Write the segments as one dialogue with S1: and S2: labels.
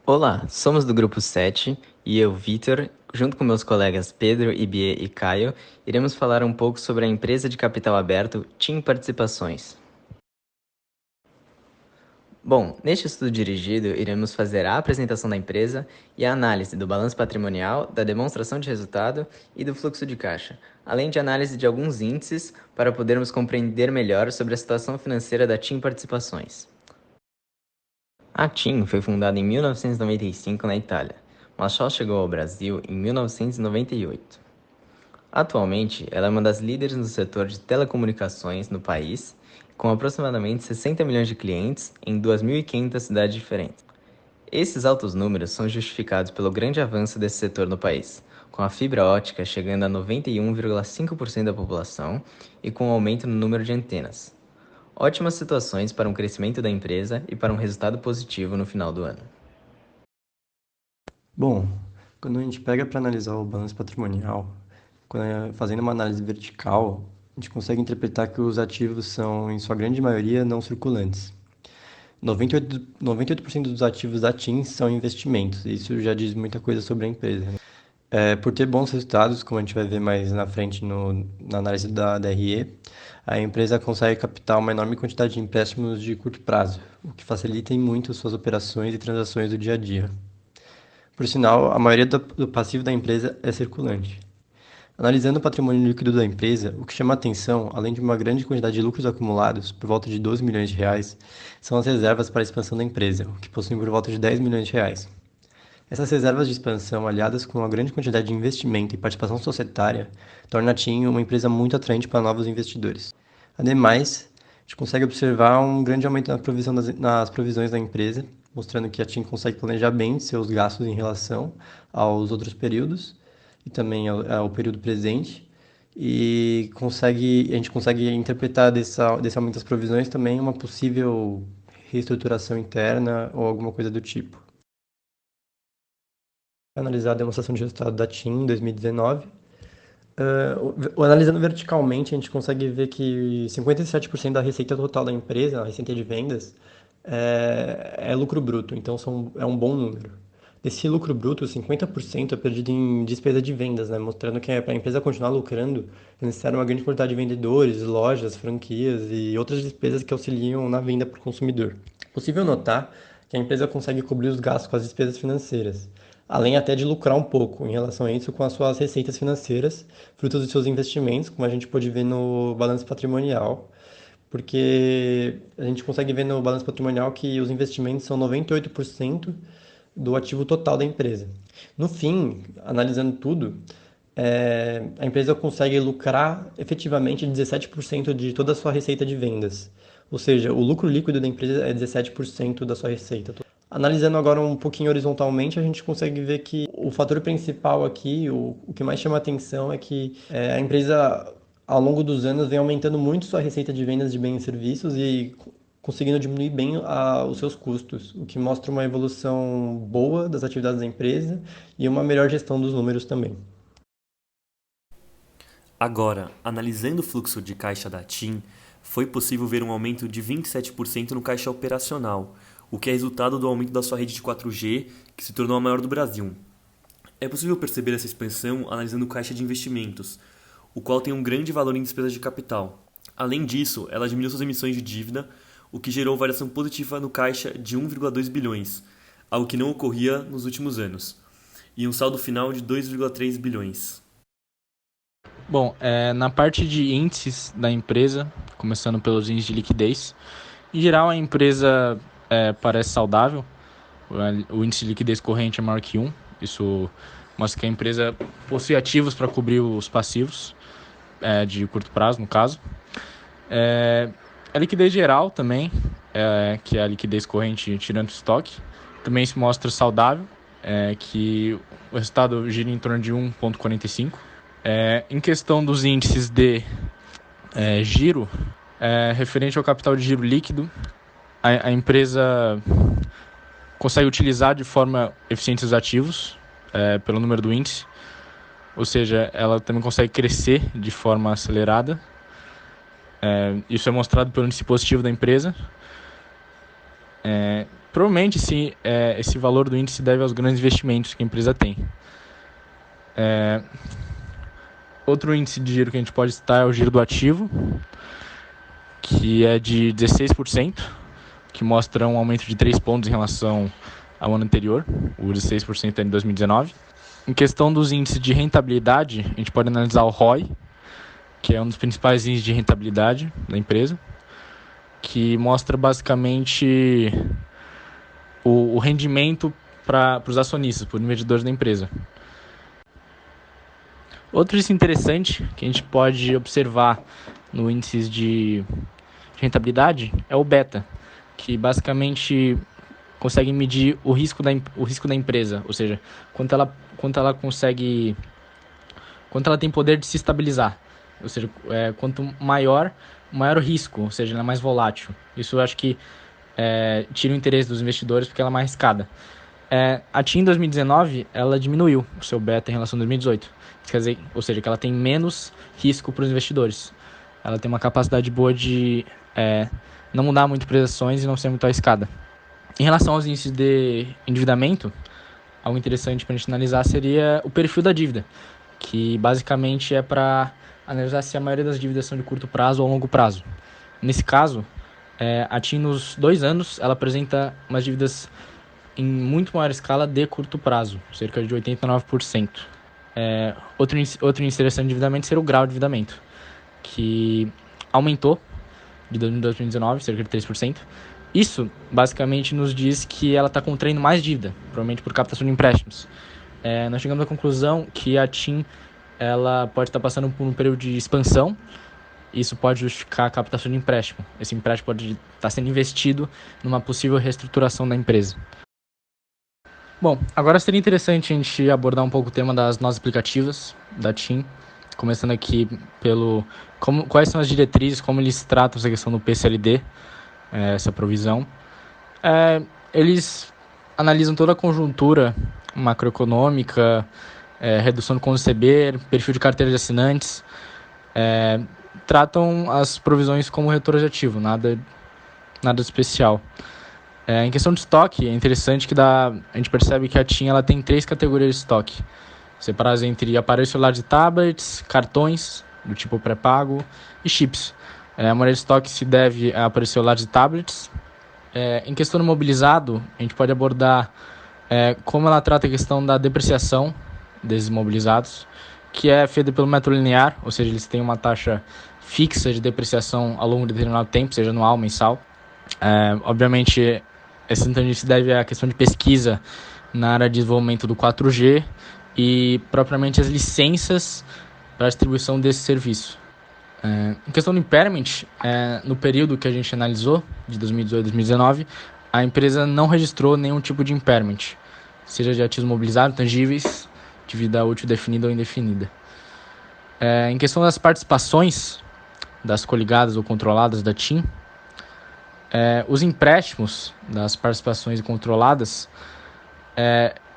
S1: Olá, somos do grupo 7 e eu, Vitor, junto com meus colegas Pedro, Ibie e Caio, iremos falar um pouco sobre a empresa de capital aberto TIM Participações. Bom, neste estudo dirigido, iremos fazer a apresentação da empresa e a análise do balanço patrimonial, da demonstração de resultado e do fluxo de caixa, além de análise de alguns índices para podermos compreender melhor sobre a situação financeira da TIM Participações. A TIM foi fundada em 1995 na Itália, mas só chegou ao Brasil em 1998. Atualmente, ela é uma das líderes no setor de telecomunicações no país, com aproximadamente 60 milhões de clientes em 2.500 cidades diferentes. Esses altos números são justificados pelo grande avanço desse setor no país, com a fibra ótica chegando a 91,5% da população e com um aumento no número de antenas. Ótimas situações para um crescimento da empresa e para um resultado positivo no final do ano.
S2: Bom, quando a gente pega para analisar o balanço patrimonial, fazendo uma análise vertical, a gente consegue interpretar que os ativos são, em sua grande maioria, não circulantes. 98% dos ativos da TIM são investimentos, e isso já diz muita coisa sobre a empresa, né? Por ter bons resultados, como a gente vai ver mais na frente na análise da DRE, a empresa consegue captar uma enorme quantidade de empréstimos de curto prazo, o que facilita em muito suas operações e transações do dia a dia. Por sinal, a maioria do passivo da empresa é circulante. Analisando o patrimônio líquido da empresa, o que chama a atenção, além de uma grande quantidade de lucros acumulados, por volta de 12 milhões de reais, são as reservas para a expansão da empresa, o que possuem por volta de 10 milhões de reais. Essas reservas de expansão, aliadas com uma grande quantidade de investimento e participação societária, torna a TIM uma empresa muito atraente para novos investidores. Ademais, a gente consegue observar um grande aumento nas provisões da empresa, mostrando que a TIM consegue planejar bem seus gastos em relação aos outros períodos e também ao período presente. E a gente consegue interpretar desse aumento das provisões também uma possível reestruturação interna ou alguma coisa do tipo. Analisar a demonstração de resultado da TIM em 2019. Analisando verticalmente, a gente consegue ver que 57% da receita total da empresa, a receita de vendas, é lucro bruto, então é um bom número. Desse lucro bruto, 50% é perdido em despesa de vendas, né? Mostrando que para a empresa continuar lucrando, é necessário uma grande quantidade de vendedores, lojas, franquias e outras despesas que auxiliam na venda para o consumidor. É possível notar que a empresa consegue cobrir os gastos com as despesas financeiras, além até de lucrar um pouco em relação a isso com as suas receitas financeiras, frutos dos seus investimentos, como a gente pode ver no balanço patrimonial, porque a gente consegue ver no balanço patrimonial que os investimentos são 98% do ativo total da empresa. No fim, analisando tudo, a empresa consegue lucrar efetivamente 17% de toda a sua receita de vendas. Ou seja, o lucro líquido da empresa é 17% da sua receita. Analisando agora um pouquinho horizontalmente, a gente consegue ver que o fator principal aqui, o que mais chama atenção é que a empresa, ao longo dos anos, vem aumentando muito sua receita de vendas de bens e serviços e conseguindo diminuir bem os seus custos, o que mostra uma evolução boa das atividades da empresa e uma melhor gestão dos números também.
S3: Agora, analisando o fluxo de caixa da TIM, foi possível ver um aumento de 27% no caixa operacional, o que é resultado do aumento da sua rede de 4G, que se tornou a maior do Brasil. É possível perceber essa expansão analisando o caixa de investimentos, o qual tem um grande valor em despesas de capital. Além disso, ela diminuiu suas emissões de dívida, o que gerou variação positiva no caixa de 1,2 bilhões, algo que não ocorria nos últimos anos, e um saldo final de 2,3 bilhões.
S4: Bom, na parte de índices da empresa, começando pelos índices de liquidez, em geral a empresa parece saudável. O índice de liquidez corrente é maior que 1. Isso mostra que a empresa possui ativos para cobrir os passivos, de curto prazo, no caso. A liquidez geral também, que é a liquidez corrente tirando estoque, também se mostra saudável, que o resultado gira em torno de 1,45. Em questão dos índices de giro, referente ao capital de giro líquido, a empresa consegue utilizar de forma eficiente os ativos pelo número do índice, ou seja, ela também consegue crescer de forma acelerada. Isso é mostrado pelo índice positivo da empresa. provavelmente esse valor do índice deve aos grandes investimentos que a empresa tem. Outro índice de giro que a gente pode citar é o giro do ativo, que é de 16%, que mostra um aumento de 3 pontos em relação ao ano anterior. O 16% é em 2019. Em questão dos índices de rentabilidade, a gente pode analisar o ROI, que é um dos principais índices de rentabilidade da empresa, que mostra basicamente o rendimento para os acionistas, para os investidores da empresa. Outro índice interessante que a gente pode observar no índice de rentabilidade é o beta, que basicamente consegue medir o risco da empresa, ou seja, quanto ela tem poder de se estabilizar, ou seja, quanto maior o risco, ou seja, ela é mais volátil. Isso eu acho que tira o interesse dos investidores porque ela é mais arriscada. A TIM em 2019 ela diminuiu o seu beta em relação a 2018, quer dizer, ou seja, que ela tem menos risco para os investidores. Ela tem uma capacidade boa de não mudar muito para as ações e não ser muito arriscada. Em relação aos índices de endividamento, algo interessante para a gente analisar seria o perfil da dívida, que basicamente é para analisar se a maioria das dívidas são de curto prazo ou longo prazo. Nesse caso, a TIM nos 2 anos ela apresenta umas dívidas em muito maior escala de curto prazo, cerca de 89%. Outro índice interessante de endividamento seria o grau de endividamento, que aumentou de 2019, cerca de 3%. Isso basicamente nos diz que ela está contraindo mais dívida, provavelmente por captação de empréstimos. Nós chegamos à conclusão que a TIM ela pode estar passando por um período de expansão. Isso pode justificar a captação de empréstimo. Esse empréstimo pode estar sendo investido numa possível reestruturação da empresa. Bom, agora seria interessante a gente abordar um pouco o tema das notas aplicativas da TIM, começando aqui quais são as diretrizes, como eles tratam essa questão do PCLD, essa provisão. Eles analisam toda a conjuntura macroeconômica, redução do contas receber, perfil de carteira de assinantes, tratam as provisões como retroativo, nada especial. Em questão de estoque, é interessante que a gente percebe que a TIM ela tem 3 categorias de estoque, separadas entre aparelhos celulares e tablets, cartões do tipo pré-pago e chips. A maioria de estoque se deve a aparelhos celulares e tablets. Em questão do mobilizado, a gente pode abordar como ela trata a questão da depreciação desses mobilizados, que é feita pelo método linear, ou seja, eles têm uma taxa fixa de depreciação ao longo de determinado tempo, seja anual, mensal. Obviamente, essa tendência se deve à questão de pesquisa na área de desenvolvimento do 4G e propriamente as licenças para a distribuição desse serviço. Em questão do impairment, no período que a gente analisou, de 2018 a 2019, a empresa não registrou nenhum tipo de impairment, seja de ativos mobilizados, tangíveis, de vida útil definida ou indefinida. Em questão das participações das coligadas ou controladas da TIM, os empréstimos das participações controladas,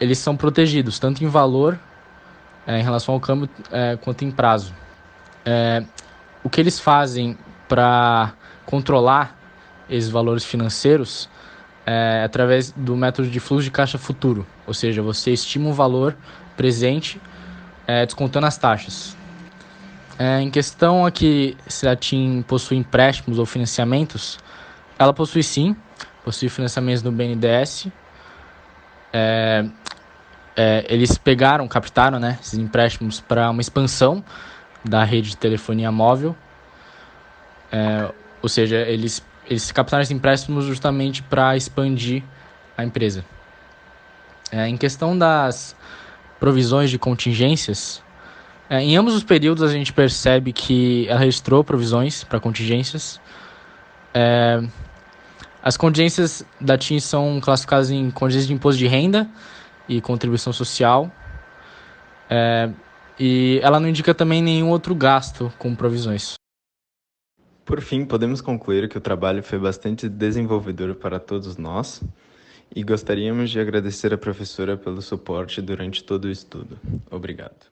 S4: eles são protegidos, tanto em valor, em relação ao câmbio, quanto em prazo. O que eles fazem para controlar esses valores financeiros através do método de fluxo de caixa futuro, ou seja, você estima um valor presente descontando as taxas. Em questão aqui, se a TIM possui empréstimos ou financiamentos, ela possui sim, possui financiamentos no BNDES. Eles captaram esses empréstimos para uma expansão da rede de telefonia móvel. Ou seja, eles captaram esses empréstimos justamente para expandir a empresa. Em questão das provisões de contingências, em ambos os períodos a gente percebe que ela registrou provisões para contingências. As contingências da TIM são classificadas em contingências de imposto de renda e contribuição social. E ela não indica também nenhum outro gasto com provisões.
S1: Por fim, podemos concluir que o trabalho foi bastante desenvolvedor para todos nós e gostaríamos de agradecer à professora pelo suporte durante todo o estudo. Obrigado.